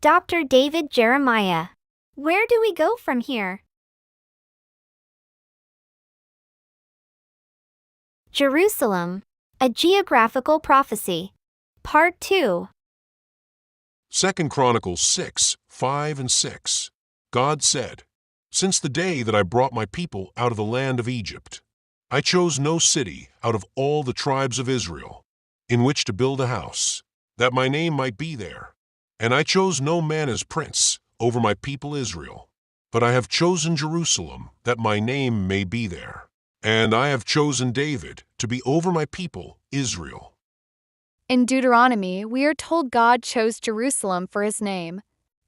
Dr. David Jeremiah. Where do we go from here? Jerusalem. A Geographical Prophecy. Part 2. 2 Chronicles 6, 5 and 6. God said, "Since the day that I brought my people out of the land of Egypt, I chose no city out of all the tribes of Israel, in which to build a house, that my name might be there. And I chose no man as prince over my people Israel, but I have chosen Jerusalem, that my name may be there. And I have chosen David to be over my people Israel." In Deuteronomy, we are told God chose Jerusalem for his name.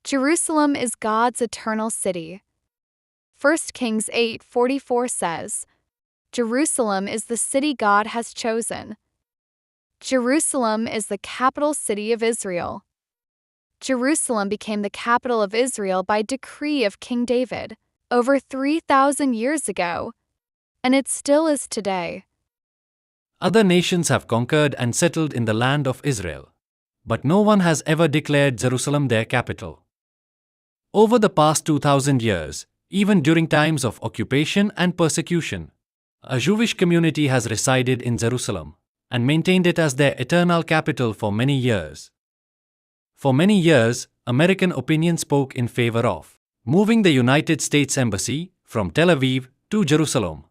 Jerusalem is God's eternal city. 1 Kings 8:44 says, "Jerusalem is the city God has chosen." Jerusalem is the capital city of Israel. Jerusalem became the capital of Israel by decree of King David over 3,000 years ago, and it still is today. Other nations have conquered and settled in the land of Israel, but no one has ever declared Jerusalem their capital. Over the past 2,000 years, even during times of occupation and persecution, a Jewish community has resided in Jerusalem and maintained it as their eternal capital for many years. For many years, American opinion spoke in favor of moving the United States Embassy from Tel Aviv to Jerusalem.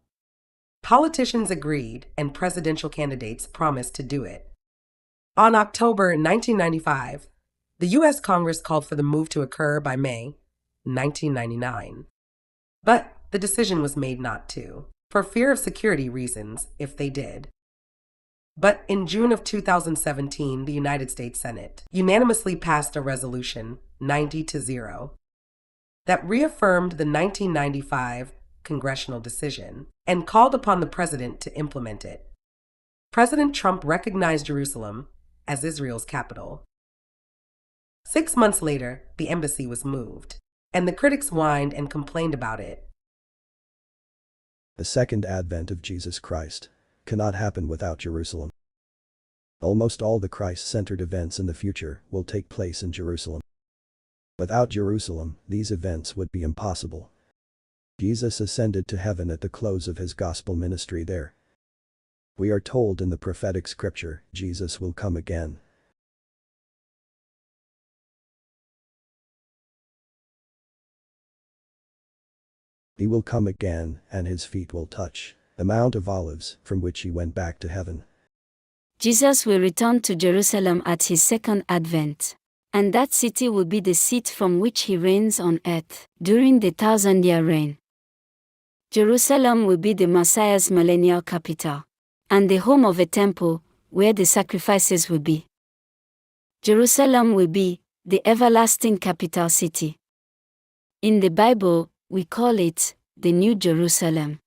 Politicians agreed, and presidential candidates promised to do it. On October 1995, the U.S. Congress called for the move to occur by May 1999. But the decision was made not to, for fear of security reasons if they did. But in June of 2017, the United States Senate unanimously passed a resolution, 90-0, that reaffirmed the 1995 congressional decision and called upon the president to implement it. President Trump recognized Jerusalem as Israel's capital. 6 months later, the embassy was moved, and the critics whined and complained about it. The second advent of Jesus Christ cannot happen without Jerusalem. Almost all the Christ-centered events in the future will take place in Jerusalem. Without Jerusalem, these events would be impossible. Jesus ascended to heaven at the close of his gospel ministry there. We are told in the prophetic scripture, Jesus will come again. He will come again, and his feet will touch the Mount of Olives from which he went back to heaven. Jesus will return to Jerusalem at his second advent, and that city will be the seat from which he reigns on earth during the 1,000-year reign. Jerusalem will be the Messiah's millennial capital, and the home of a temple where the sacrifices will be. Jerusalem will be the everlasting capital city. In the Bible, we call it the New Jerusalem.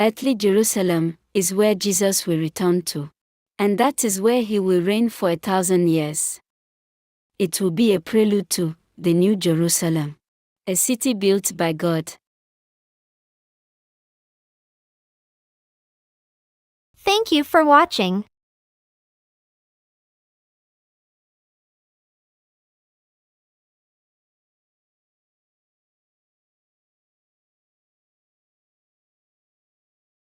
Earthly Jerusalem is where Jesus will return to, and that is where he will reign for 1,000 years. It will be a prelude to the New Jerusalem, a city built by God. Thank you for watching.